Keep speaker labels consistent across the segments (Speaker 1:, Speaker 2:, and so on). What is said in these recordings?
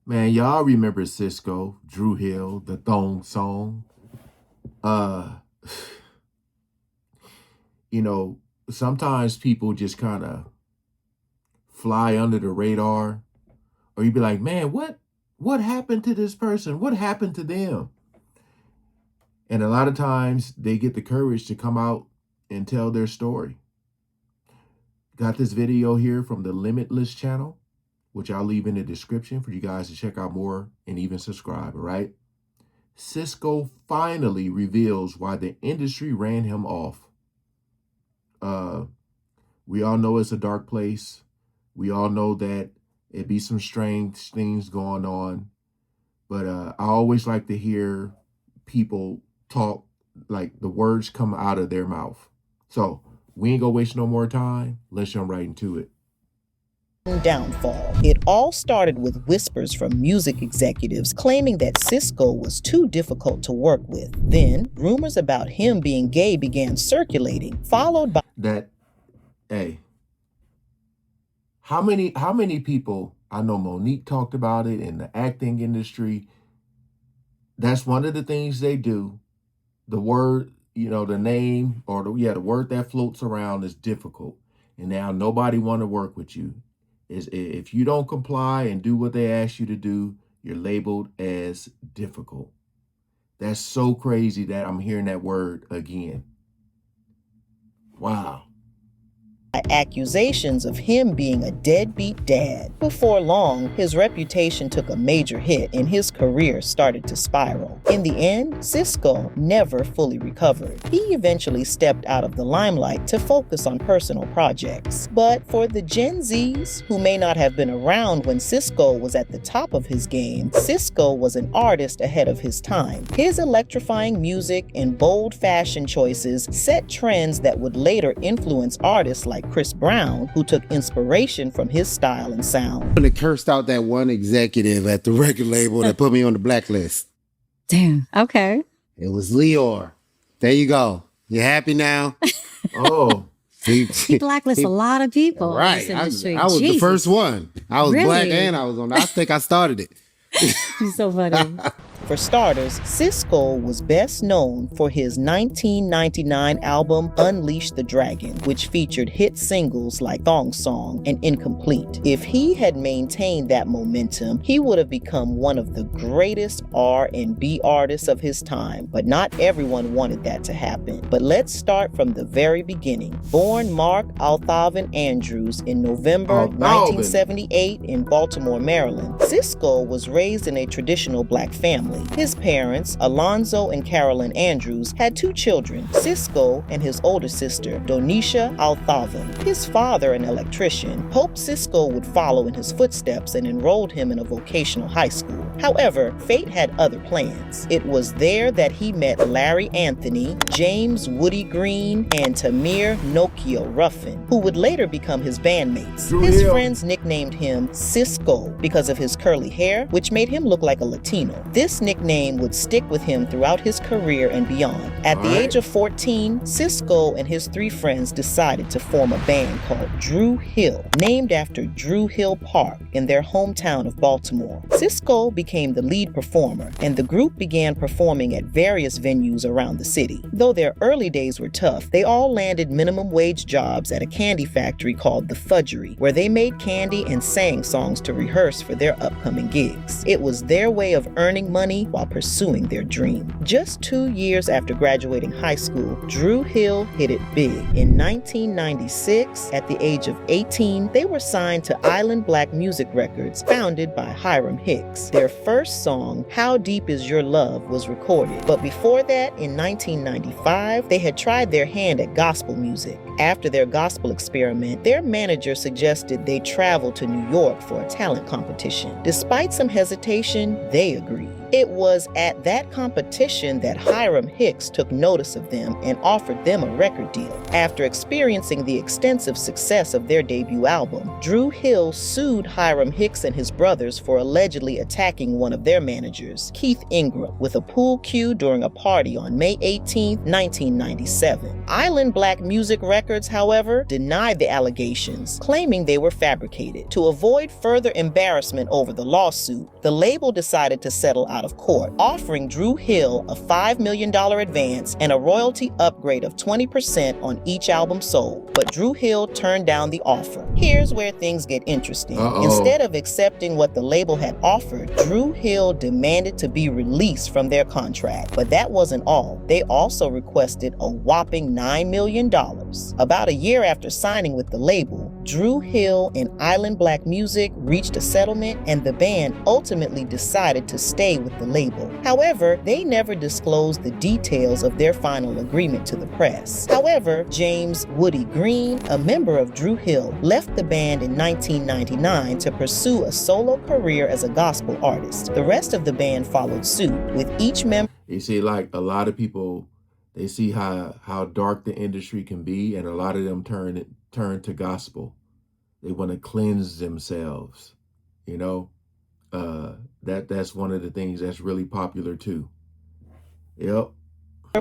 Speaker 1: Man, y'all remember Sisqo, Dru Hill, the Thong Song. Uh, you know, sometimes people just kind of fly under the radar, or you'd be like, man, what happened to this person? What happened to them? And a lot of times they get the courage to come out and tell their story. Got this video here from the Limitless channel, which I'll leave in the description for you guys to check out more and even subscribe, all right? Sisqo finally reveals why the industry ran him off. We all know it's a dark place. We all know that it be some strange things going on. But I always like to hear people talk, like the words come out of their mouth. So we ain't gonna waste no more time. Let's jump right into it.
Speaker 2: Downfall. It all started with whispers from music executives claiming that Sisqo was too difficult to work with. Then, rumors about him being gay began circulating, followed by
Speaker 1: Hey, how many people, I know Monique talked about it in the acting industry. That's one of the things they do. The word, the name or the word that floats around is difficult. And now nobody want to work with you. Is if you don't comply and do what they ask you to do, you're labeled as difficult. That's so crazy that I'm hearing that word again. Wow.
Speaker 2: accusations of him being a deadbeat dad. Before long, his reputation took a major hit and his career started to spiral. In the end, Sisqo never fully recovered. He eventually stepped out of the limelight to focus on personal projects. But for the Gen Zs, who may not have been around when Sisqo was at the top of his game, Sisqo was an artist ahead of his time. His electrifying music and bold fashion choices set trends that would later influence artists like Chris Brown, who took inspiration from his style and sound.
Speaker 3: They cursed out that one executive at the record label that put me on the blacklist.
Speaker 4: Damn. Okay.
Speaker 3: It was Leor. There you go. You happy now?
Speaker 1: Oh.
Speaker 4: He blacklists a lot of people.
Speaker 3: Right.
Speaker 4: In this industry.
Speaker 3: I was the first one. I was
Speaker 4: Really?
Speaker 3: black and I was on. I think I started it.
Speaker 4: He's so funny.
Speaker 2: For starters, Sisqo was best known for his 1999 album Unleash the Dragon, which featured hit singles like Thong Song and Incomplete. If he had maintained that momentum, he would have become one of the greatest R&B artists of his time, but not everyone wanted that to happen. But let's start from the very beginning. Born Mark Althaven Andrews in November 1978 in Baltimore, Maryland, Sisqo was raised in a traditional black family. His parents, Alonzo and Carolyn Andrews, had two children, Sisqo and his older sister, Donisha Althaven. His father, an electrician, hoped Sisqo would follow in his footsteps and enrolled him in a vocational high school. However, fate had other plans. It was there that he met Larry Anthony, James Woody Green, and Tamir Nokio Ruffin, who would later become his bandmates. His friends nicknamed him Sisqo because of his curly hair, which made him look like a Latino. This nickname would stick with him throughout his career and beyond. At the age of 14, Sisqo and his three friends decided to form a band called Dru Hill, named after Dru Hill Park in their hometown of Baltimore. Sisqo became the lead performer, and the group began performing at various venues around the city. Though their early days were tough, they all landed minimum wage jobs at a candy factory called the Fudgery, where they made candy and sang songs to rehearse for their upcoming gigs. It was their way of earning money while pursuing their dream. Just 2 years after graduating high school, Dru Hill hit it big. In 1996, at the age of 18, they were signed to Island Black Music Records, founded by Hiram Hicks. Their first song, How Deep Is Your Love, was recorded. But before that, in 1995, they had tried their hand at gospel music. After their gospel experiment, their manager suggested they travel to New York for a talent competition. Despite some hesitation, they agreed. It was at that competition that Hiram Hicks took notice of them and offered them a record deal. After experiencing the extensive success of their debut album, Dru Hill sued Hiram Hicks and his brothers for allegedly attacking one of their managers, Keith Ingram, with a pool cue during a party on May 18, 1997. Island Black Music Records, however, denied the allegations, claiming they were fabricated. To avoid further embarrassment over the lawsuit, the label decided to settle out of court, offering Dru Hill a $5 million advance and a royalty upgrade of 20% on each album sold. But Dru Hill turned down the offer. Here's where things get interesting. Instead of accepting what the label had offered, Dru Hill demanded to be released from their contract. But that wasn't all. They also requested a whopping $9 million. About a year after signing with the label, Dru Hill and Island Black Music reached a settlement, and the band ultimately decided to stay with the label. However, they never disclosed the details of their final agreement to the press. However, James Woody Green, a member of Dru Hill, left the band in 1999 to pursue a solo career as a gospel artist. The rest of the band followed suit, with each member.
Speaker 1: You see, like a lot of people, they see how dark the industry can be, and a lot of them turn to gospel. They want to cleanse themselves, you know. That's one of the things that's really popular too. Yep.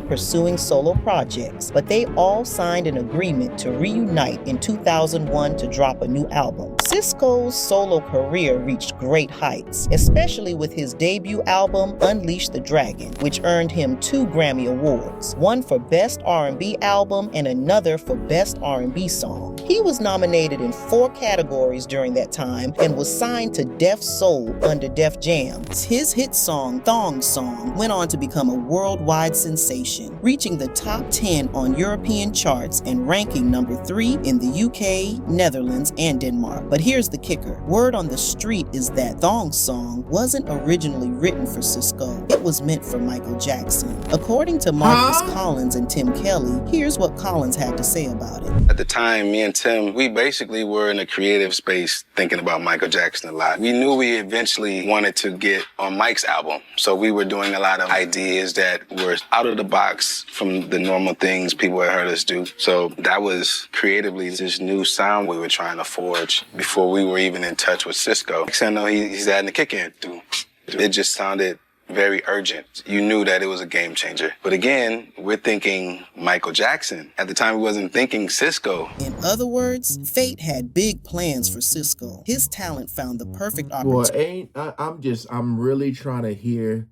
Speaker 2: Pursuing solo projects, but they all signed an agreement to reunite in 2001 to drop a new album. Sisqo's solo career reached great heights, especially with his debut album Unleash the Dragon, which earned him 2 Grammy Awards, one for Best R&B Album and another for Best R&B Song. He was nominated in 4 categories during that time and was signed to Def Soul under Def Jam. His hit song, Thong Song, went on to become a worldwide sensation, reaching the top 10 on European charts and ranking number 3 in the UK, Netherlands, and Denmark. But here's the kicker. Word on the street is that Thong Song wasn't originally written for Sisqo. It was meant for Michael Jackson. According to Marcus Collins and Tim Kelly, here's what Collins had to say about it.
Speaker 5: At the time, me and Tim, we basically were in a creative space thinking about Michael Jackson a lot. We knew we eventually wanted to get on Mike's album, so we were doing a lot of ideas that were out of the box from the normal things people had heard us do. So that was creatively this new sound we were trying to forge before we were even in touch with Sisqo. Next thing I know, he's adding the kick in. It just sounded very urgent. You knew that it was a game changer. But again, we're thinking Michael Jackson. At the time, we wasn't thinking Sisqo.
Speaker 2: In other words, fate had big plans for Sisqo. His talent found the perfect opportunity.
Speaker 1: I'm really trying to hear.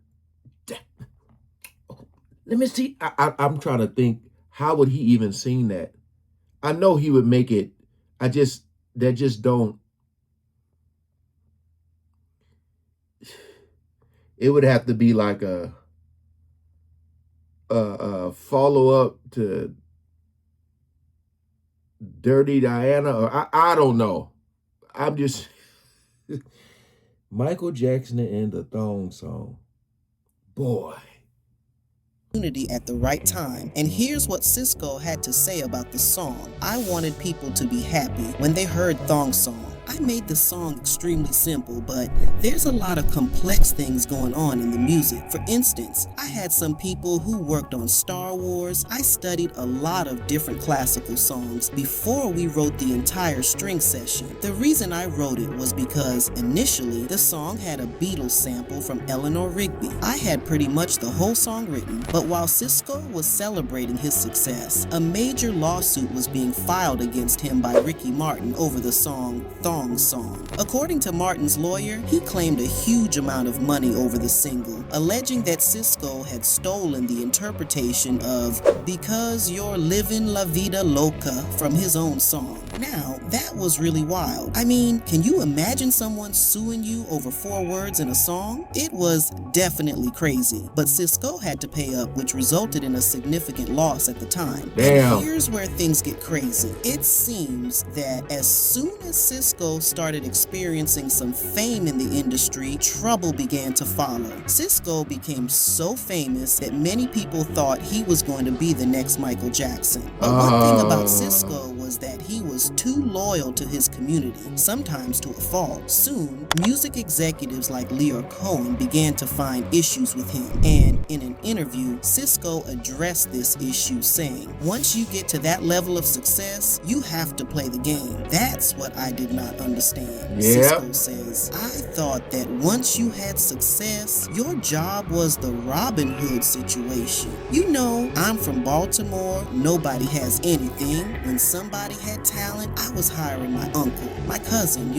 Speaker 1: Let me see. I'm trying to think, how would he even sing that? I know he would make it. That just don't. It would have to be like a follow-up to Dirty Diana, or I don't know. I'm just Michael Jackson and the Thong Song. Boy.
Speaker 2: At the right time. And here's what Sisqo had to say about the song. I wanted people to be happy when they heard Thong Song. I made the song extremely simple, but there's a lot of complex things going on in the music. For instance, I had some people who worked on Star Wars. I studied a lot of different classical songs before we wrote the entire string session. The reason I wrote it was because initially the song had a Beatles sample from Eleanor Rigby. I had pretty much the whole song written, but while Sisqo was celebrating his success, a major lawsuit was being filed against him by Ricky Martin over the song Thong Song. According to Martin's lawyer, he claimed a huge amount of money over the single, alleging that Sisqo had stolen the interpretation of Because You're Living La Vida Loca from his own song. Now, that was really wild. I mean, can you imagine someone suing you over 4 words in a song? It was definitely crazy, but Sisqo had to pay up, which resulted in a significant loss at the time.
Speaker 1: Damn.
Speaker 2: And here's where things get crazy. It seems that as soon as Sisqo started experiencing some fame in the industry, trouble began to follow. Sisqo became so famous that many people thought he was going to be the next Michael Jackson. But one thing about Sisqo was was that he was too loyal to his community, sometimes to a fault. Soon, music executives like Lyor Cohen began to find issues with him, and in an interview, Sisqo addressed this issue, saying, "Once you get to that level of success, you have to play the game. That's what I did not understand." Sisqo says, "I thought that once you had success, your job was the Robin Hood situation. You know, I'm from Baltimore, nobody has anything. When somebody had talent, I was hiring my uncle, my cousin,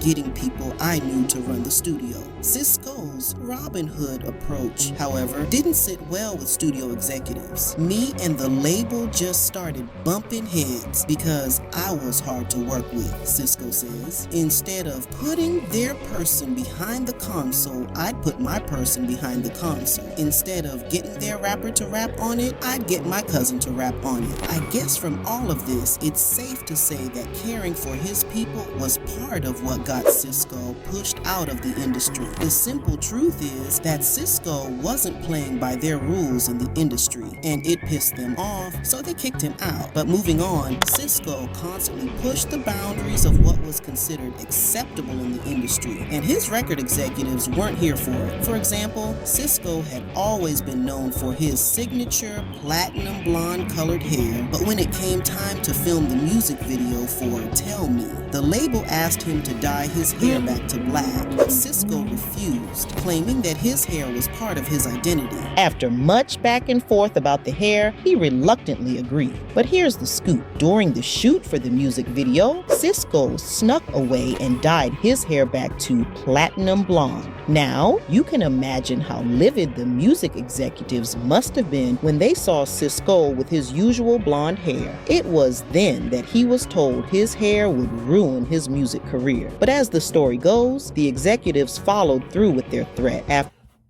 Speaker 2: getting people I knew to run the studio." Sisqo's Robin Hood approach, however, didn't sit well with studio executives. "Me and the label just started bumping heads because I was hard to work with," Sisqo says. "Instead of putting their person behind the console, I'd put my person behind the console. Instead of getting their rapper to rap on it, I'd get my cousin to rap on it." I guess from all of this, it's safe to say that caring for his people was part of what got Sisqo pushed out of the industry. The simple truth is that Sisqo wasn't playing by their rules in the industry, and it pissed them off, so they kicked him out. But moving on, Sisqo constantly pushed the boundaries of what was considered acceptable in the industry, and his record executives weren't here for it. For example, Sisqo had always been known for his signature platinum blonde colored hair, but when it came time to film the music video for Tell Me, the label asked him to dye his hair back to black, but Sisqo refused, claiming that his hair was part of his identity. After much back and forth about the hair, he reluctantly agreed. But here's the scoop. During the shoot for the music video, Sisqo snuck away and dyed his hair back to platinum blonde. Now, you can imagine how livid the music executives must have been when they saw Sisqo with his usual blonde hair. It was then that he was told his hair would ruin his music career. But as the story goes, the executives followed through with their threat.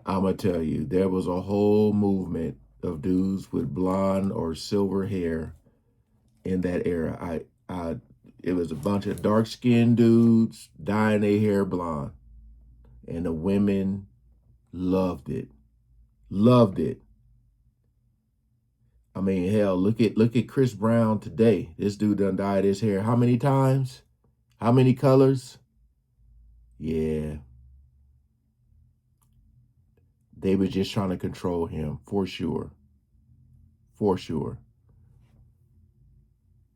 Speaker 1: I'm going to tell you, there was a whole movement of dudes with blonde or silver hair in that era. It was a bunch of dark-skinned dudes dyeing their hair blonde. And the women loved it. Loved it. I mean, hell, look at Chris Brown today. This dude done dyed his hair how many times? How many colors? Yeah. They were just trying to control him, for sure. For sure.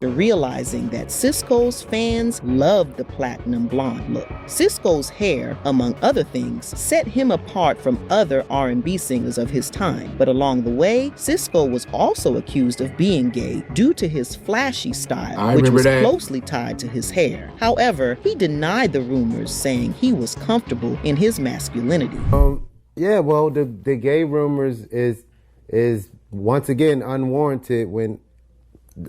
Speaker 2: Realizing that Sisqo's fans loved the platinum blonde look. Sisqo's hair, among other things, set him apart from other R&B singers of his time. But along the way, Sisqo was also accused of being gay due to his flashy style, which was closely tied to his hair. However, he denied the rumors, saying he was comfortable in his masculinity.
Speaker 6: Yeah, well, the gay rumors is once again unwarranted when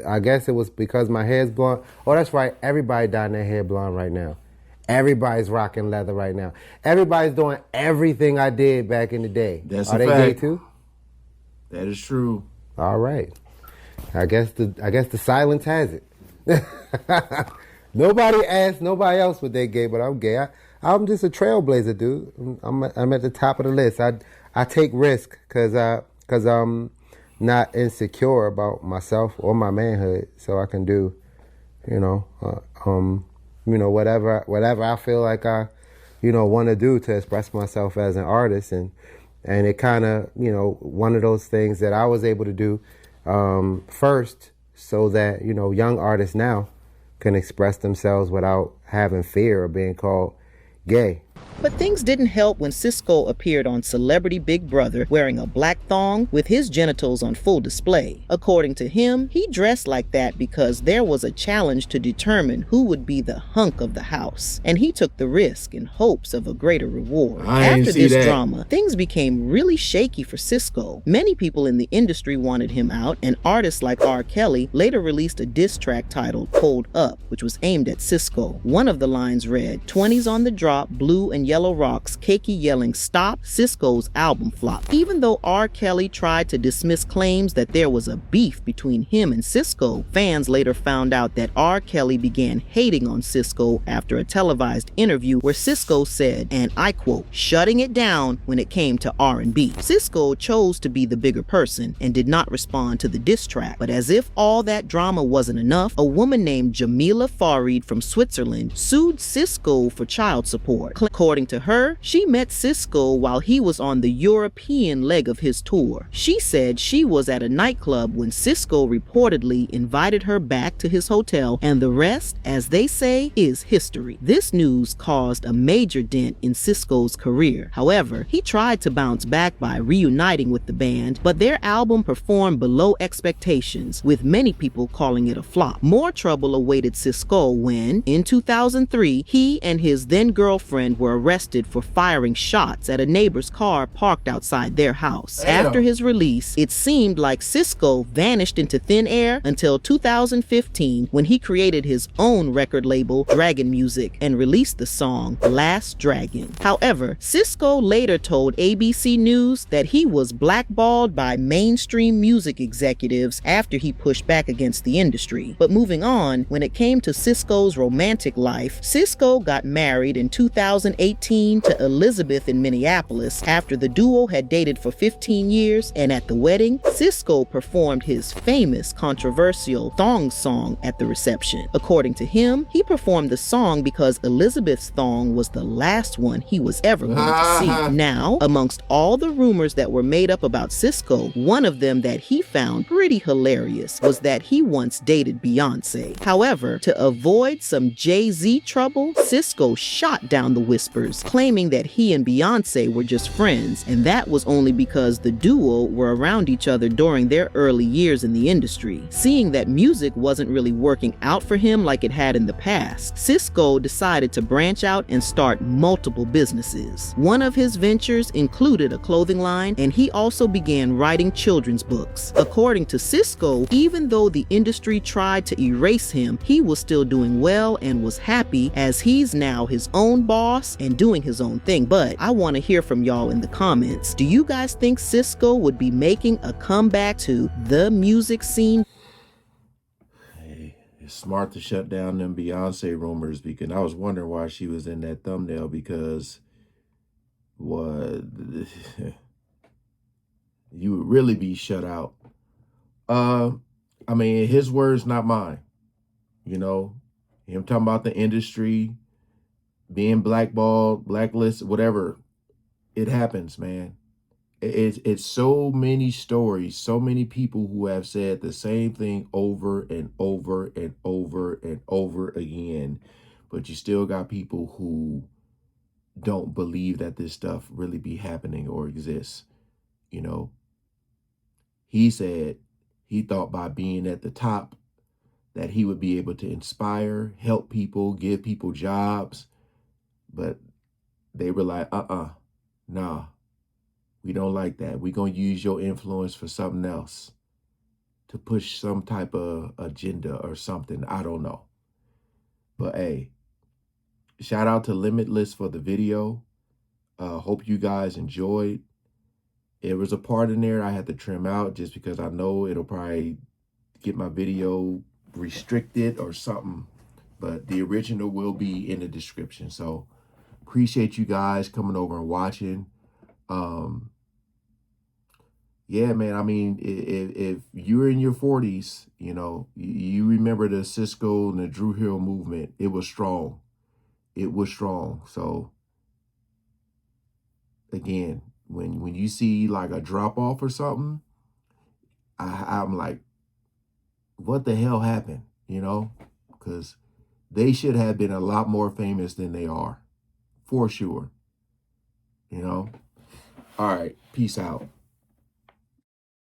Speaker 6: I guess it was because my hair's blonde. Oh, that's right. Everybody dyeing their hair blonde right now. Everybody's rocking leather right now. Everybody's doing everything I did back in the day.
Speaker 1: That's
Speaker 6: Are
Speaker 1: a
Speaker 6: they
Speaker 1: fact.
Speaker 6: gay too?
Speaker 1: That is true.
Speaker 6: All right. I guess the silence has it. Nobody asked nobody else what they gay, but I'm gay. I'm just a trailblazer, dude. I'm at the top of the list. I take risk because I'm not insecure about myself or my manhood, so I can do, whatever I feel like I, want to do to express myself as an artist, and it kind of, one of those things that I was able to do first, so that young artists now can express themselves without having fear of being called gay.
Speaker 2: But things didn't help when Sisqo appeared on Celebrity Big Brother wearing a black thong with his genitals on full display. According to him, he dressed like that because there was a challenge to determine who would be the hunk of the house, and he took the risk in hopes of a greater reward. After this drama, things became really shaky for Sisqo. Many people in the industry wanted him out, and artists like R. Kelly later released a diss track titled Hold Up, which was aimed at Sisqo. One of the lines read, "20s on the drop, blue and and Yellow Rock's Cakey yelling "Stop," Sisqo's album flopped. Even though R. Kelly tried to dismiss claims that there was a beef between him and Sisqo, fans later found out that R. Kelly began hating on Sisqo after a televised interview where Sisqo said, and I quote, "shutting it down when it came to R&B." Sisqo chose to be the bigger person and did not respond to the diss track. But as if all that drama wasn't enough, a woman named Jamila Farid from Switzerland sued Sisqo for child support. According to her, she met Sisqo while he was on the European leg of his tour. She said she was at a nightclub when Sisqo reportedly invited her back to his hotel, and the rest, as they say, is history. This news caused a major dent in Sisqo's career. However, he tried to bounce back by reuniting with the band, but their album performed below expectations, with many people calling it a flop. More trouble awaited Sisqo when, in 2003, he and his then-girlfriend were arrested for firing shots at a neighbor's car parked outside their house.
Speaker 1: Damn.
Speaker 2: After his release, it seemed like Sisqo vanished into thin air until 2015, when he created his own record label, Dragon Music, and released the song Last Dragon. However, Sisqo later told ABC News that he was blackballed by mainstream music executives after he pushed back against the industry. But moving on, when it came to Sisqo's romantic life, Sisqo got married in 2018 to Elizabeth in Minneapolis after the duo had dated for 15 years, and at the wedding, Sisqo performed his famous controversial Thong Song at the reception. According to him, he performed the song because Elizabeth's thong was the last one he was ever going to see. Now, amongst all the rumors that were made up about Sisqo, one of them that he found pretty hilarious was that he once dated Beyonce. However, to avoid some Jay-Z trouble, Sisqo shot down the whispers, claiming that he and Beyonce were just friends, and that was only because the duo were around each other during their early years in the industry. Seeing that music wasn't really working out for him like it had in the past, Sisqo decided to branch out and start multiple businesses. One of his ventures included a clothing line, and he also began writing children's books. According to Sisqo, even though the industry tried to erase him, he was still doing well and was happy, as he's now his own boss and doing his own thing. But I want to hear from y'all in the comments. Do you guys think Sisqo would be making a comeback to the music scene?
Speaker 1: Hey, it's smart to shut down them Beyonce rumors, because I was wondering why she was in that thumbnail, because what you would really be shut out. I mean, his words, not mine. You know, him talking about the industry, being blackballed, blacklisted, whatever. It happens, man. It's so many stories, so many people who have said the same thing over and over and over and over again. But you still got people who don't believe that this stuff really be happening or exists. You know, he said he thought by being at the top that he would be able to inspire, help people, give people jobs. But they were like, nah, we don't like that. We're going to use your influence for something else, to push some type of agenda or something. I don't know. But hey, shout out to Limitless for the video. Hope you guys enjoyed. There was a part in there I had to trim out just because I know it'll probably get my video restricted or something. But the original will be in the description. So appreciate you guys coming over and watching. Yeah, man, I mean, if you're in your 40s, you know, you remember the Sisqo and the Dru Hill movement. It was strong. It was strong. So again, when you see like a drop off or something, I'm like, what the hell happened? You know, because they should have been a lot more famous than they are, for sure. You know. All right, peace out.